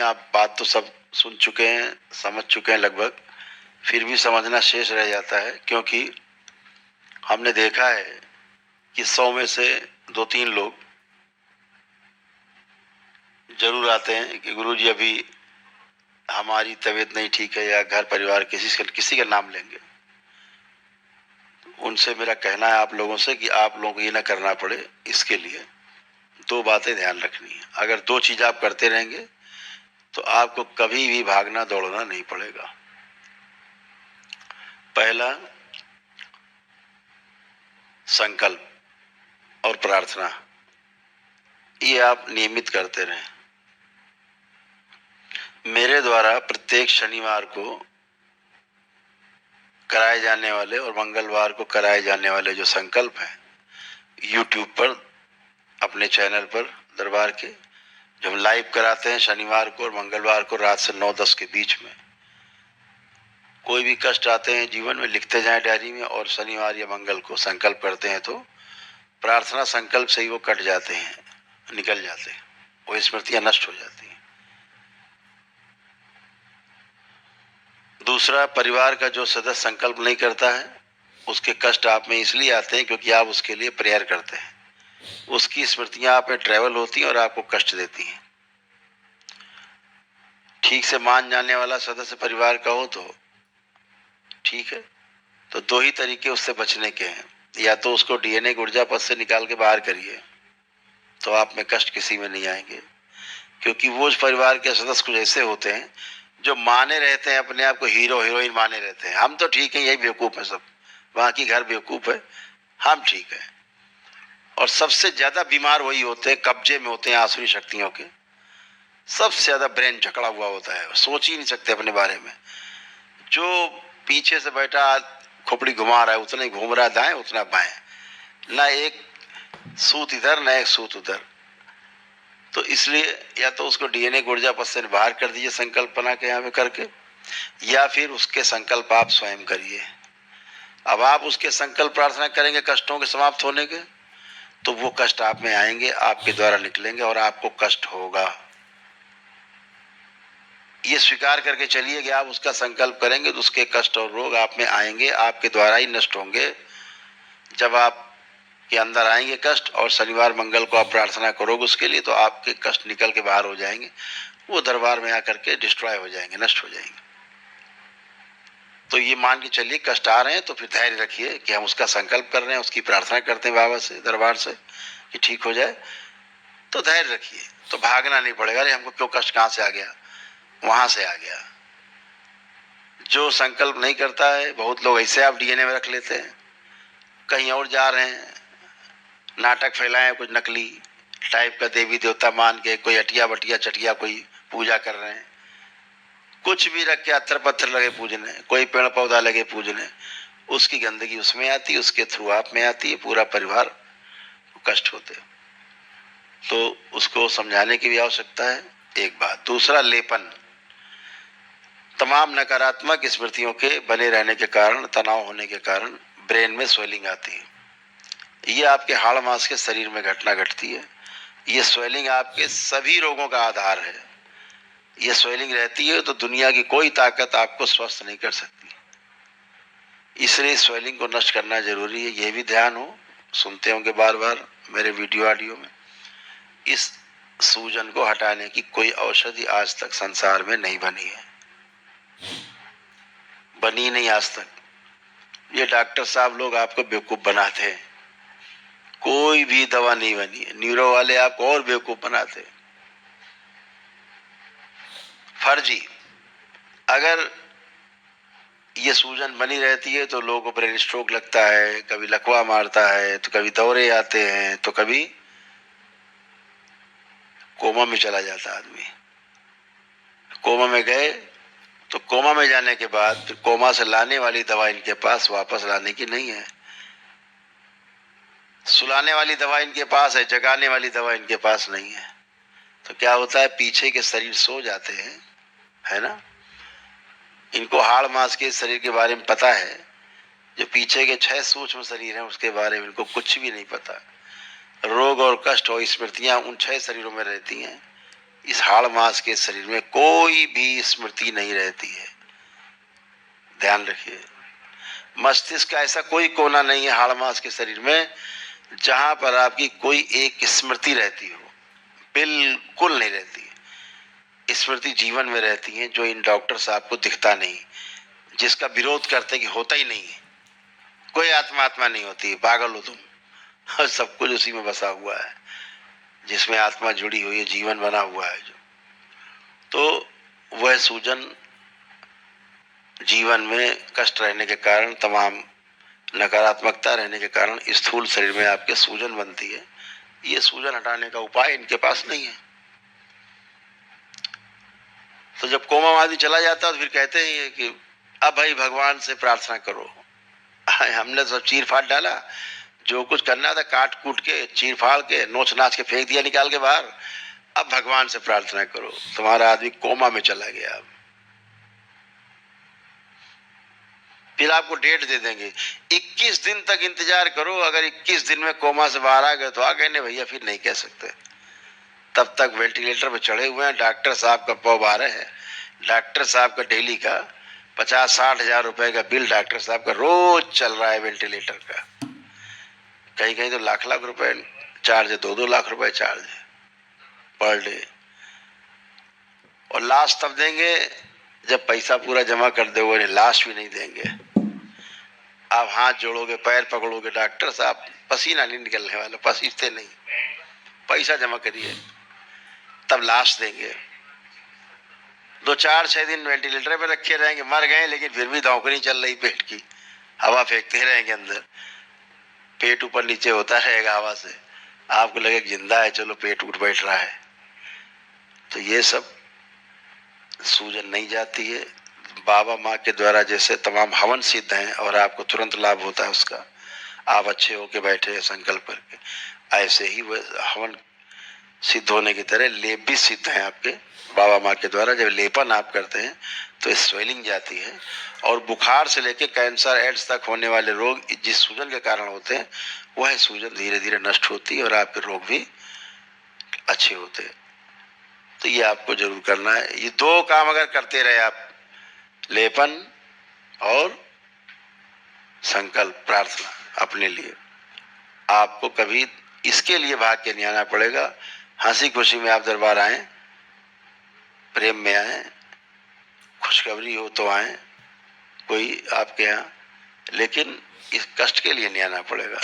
आप बात तो सब सुन चुके हैं, समझ चुके हैं लगभग, फिर भी समझना शेष रह जाता है, क्योंकि हमने देखा है कि 100 में से 2-3 लोग जरूर आते हैं कि गुरुजी अभी हमारी तबीयत नहीं ठीक है, या घर परिवार किसी का नाम लेंगे। उनसे मेरा कहना है आप लोगों से कि आप लोगों को ये ना करना पड़े, इसके लिए 2 बातें ध्यान रखनी है। अगर 2 चीज आप करते रहेंगे तो आपको कभी भी भागना दौड़ना नहीं पड़ेगा। पहला, संकल्प और प्रार्थना, ये आप नियमित करते रहें। मेरे द्वारा प्रत्येक शनिवार को कराए जाने वाले और मंगलवार को कराए जाने वाले जो संकल्प हैं, YouTube पर अपने चैनल पर दरबार के, जो हम लाइव कराते हैं शनिवार को और मंगलवार को रात से 9-10 के बीच में। कोई भी कष्ट आते हैं जीवन में, लिखते जाएं डायरी में, और शनिवार या मंगल को संकल्प करते हैं तो प्रार्थना संकल्प से ही वो कट जाते हैं, निकल जाते हैं, वो स्मृतियां नष्ट हो जाती हैं। दूसरा, परिवार का जो सदस्य संकल्प नहीं करता है उसके कष्ट आप में इसलिए आते हैं क्योंकि आप उसके लिए प्रेयर करते हैं, उसकी स्मृतियां आप में ट्रेवल होती हैं और आपको कष्ट देती हैं। ठीक से मान जाने वाला सदस्य परिवार का हो तो ठीक है, तो 2 ही तरीके उससे बचने के हैं, या तो उसको DNA ऊर्जा पथ से निकाल के बाहर करिए, तो आप में कष्ट किसी में नहीं आएंगे। क्योंकि वो परिवार के सदस्य कुछ ऐसे होते हैं जो माने रहते हैं, अपने आप को हीरो हीरोइन माने रहते हैं, हम तो ठीक है, यही बेवकूफ है सब, वहां की घर बेवकूफ है, हम ठीक है। और सबसे ज्यादा बीमार वही होते हैं, कब्जे में होते हैं आसुरी शक्तियों के, सबसे ज्यादा ब्रेन जकड़ा हुआ होता है, सोच ही नहीं सकते अपने बारे में। जो पीछे से बैठा खोपड़ी घुमा रहा है उतना ही घूम रहा है दाएं उतना बाएं, ना एक सूत इधर ना एक सूत उधर। तो इसलिए या तो उसको DNA ऊर्जा पथ से बाहर कर दीजिए संकल्प बना के यहाँ पे करके, या फिर उसके संकल्प आप स्वयं करिए। अब आप उसके संकल्प प्रार्थना करेंगे कष्टों के समाप्त होने के, तो वो कष्ट आप में आएंगे, आपके द्वारा निकलेंगे और आपको कष्ट होगा। ये स्वीकार करके चलिए कि आप उसका संकल्प करेंगे तो उसके कष्ट और रोग आप में आएंगे, आपके द्वारा ही नष्ट होंगे। जब आप के अंदर आएंगे कष्ट और शनिवार मंगल को आप प्रार्थना करोगे उसके लिए, तो आपके कष्ट निकल के बाहर हो जाएंगे, वो दरबार में आकर के डिस्ट्रॉय हो जाएंगे, नष्ट हो जाएंगे। तो ये मान के चलिए कष्ट आ रहे हैं तो फिर धैर्य रखिए कि हम उसका संकल्प कर रहे हैं, उसकी प्रार्थना करते हैं बाबा से, दरबार से कि ठीक हो जाए, तो धैर्य रखिए, तो भागना नहीं पड़ेगा, अरे हमको क्यों कष्ट कहाँ से आ गया, वहां से आ गया। जो संकल्प नहीं करता है, बहुत लोग ऐसे आप DNA में रख लेते हैं, कहीं और जा रहे हैं, नाटक फैलाए कुछ नकली टाइप का देवी देवता मान के, कोई अटिया बटिया चटिया कोई पूजा कर रहे हैं, कुछ भी रख के अत्तर पत्थर लगे पूजने, कोई पेड़ पौधा लगे पूजने, उसकी गंदगी उसमें आती है, उसके थ्रू आप में आती है, पूरा परिवार कष्ट होते। तो उसको समझाने की भी आवश्यकता है, एक बात। दूसरा, लेपन। तमाम नकारात्मक स्मृतियों के बने रहने के कारण, तनाव होने के कारण ब्रेन में स्वेलिंग आती है। ये आपके हाड़ मांस के शरीर में घटना घटती है। ये स्वेलिंग आपके सभी रोगों का आधार है। ये स्वेलिंग रहती है तो दुनिया की कोई ताकत आपको स्वस्थ नहीं कर सकती, इसलिए स्वेलिंग को नष्ट करना जरूरी है। ये भी ध्यान हो, सुनते होंगे बार बार मेरे वीडियो ऑडियो में, इस सूजन को हटाने की कोई औषधि आज तक संसार में नहीं बनी है, बनी नहीं आज तक। ये डॉक्टर साहब लोग आपको बेवकूफ बनाते हैं, कोई भी दवा नहीं बनी है। न्यूरो वाले आपको और बेवकूफ बनाते हैं, फर्जी। अगर ये सूजन बनी रहती है तो लोगों को ब्रेन स्ट्रोक लगता है, कभी लकवा मारता है, तो कभी दौरे आते हैं, तो कभी कोमा में चला जाता आदमी। कोमा में गए तो कोमा में जाने के बाद फिर कोमा से लाने वाली दवा इनके पास वापस लाने की नहीं है। सुलाने वाली दवा इनके पास है, जगाने वाली दवा इनके पास नहीं है। तो क्या होता है, पीछे के शरीर सो जाते हैं, है ना। इनको हाड़ मांस के शरीर के बारे में पता है, जो पीछे के 6 सूक्ष्म शरीर हैं उसके बारे में इनको कुछ भी नहीं पता। रोग और कष्ट और स्मृतियां उन 6 शरीरों में रहती हैं, इस हाड़ मास के शरीर में कोई भी स्मृति नहीं रहती है। ध्यान रखिए, मस्तिष्क का ऐसा कोई कोना नहीं है हाड़ मास के शरीर में जहां पर आपकी कोई एक स्मृति रहती हो। बिल्कुल नहीं रहती। स्मृति जीवन में रहती है, जो इन डॉक्टर साहब को दिखता नहीं, जिसका विरोध करते कि होता ही नहीं है। कोई आत्मा नहीं होती, पागल हो तुम। और सब कुछ उसी में बसा हुआ है, जिसमें आत्मा जुड़ी हुई है, जीवन बना हुआ है जो। तो वह सूजन जीवन में कष्ट रहने के कारण, तमाम नकारात्मकता रहने के कारण स्थूल शरीर में आपके सूजन बनती है। ये सूजन हटाने का उपाय इनके पास नहीं है। तो जब कोमा आदमी चला जाता है तो फिर कहते हैं कि अब भाई भगवान से प्रार्थना करो। हमने सब चीर फाड़ डाला, जो कुछ करना था काट कूट के, चीर फाड़ के, नोच नाच के फेंक दिया निकाल के बाहर। अब भगवान से प्रार्थना करो। तुम्हारा आदमी कोमा में चला गया। फिर आपको डेट दे देंगे, 21 दिन तक इंतजार करो। अगर 21 दिन में कोमा से बाहर आ गए तो आ गए, नहीं भैया फिर नहीं कह सकते। तब तक वेंटिलेटर पे चढ़े हुए हैं। डॉक्टर साहब का पौ बारह है। डॉक्टर साहब का डेली का 50-60 हजार रुपए का बिल डॉक्टर साहब का रोज चल रहा है वेंटिलेटर का। कहीं कहीं तो लाख लाख रुपए चार्ज है, 2-2 लाख रुपए चार्ज है पर डे। और लास्ट तब देंगे जब पैसा पूरा जमा कर दोगे, लास्ट भी नहीं देंगे। आप हाथ जोड़ोगे, पैर पकड़ोगे, डॉक्टर साहब पसीना नहीं निकलने वाला, पसीजते नहीं, पैसा जमा करिए तब लास्ट देंगे। 2-4-6 दिन वेंटिलेटर पे रखे रहेंगे, मर गए लेकिन फिर भी धौंकनी चल रही पेट की, हवा फेंकते रहेंगे अंदर, पेट ऊपर नीचे होता रहेगा हवा से, आपको लगे जिंदा है, चलो पेट उठ बैठ रहा है। तो ये सब सूजन नहीं जाती है। बाबा माँ के द्वारा जैसे तमाम हवन सिद्ध हैं और आपको तुरंत लाभ होता है उसका, आप अच्छे होके बैठे संकल्प करके, ऐसे ही वह हवन सिद्ध होने की तरह लेप भी सिद्ध है आपके बाबा माँ के द्वारा। जब लेपन आप करते हैं तो स्वेलिंग जाती है, और बुखार से लेकर कैंसर एड्स तक होने वाले रोग जिस सूजन के कारण होते हैं, वह सूजन धीरे धीरे नष्ट होती है और आपके रोग भी अच्छे होते हैं। तो ये आपको जरूर करना है। ये 2 काम अगर करते रहे आप, लेपन और संकल्प प्रार्थना अपने लिए, आपको कभी इसके लिए भाग के नहीं आना पड़ेगा। हंसी खुशी में आप दरबार आए, प्रेम में आए, खुशखबरी हो तो आए कोई आपके यहाँ, लेकिन इस कष्ट के लिए नहीं आना पड़ेगा।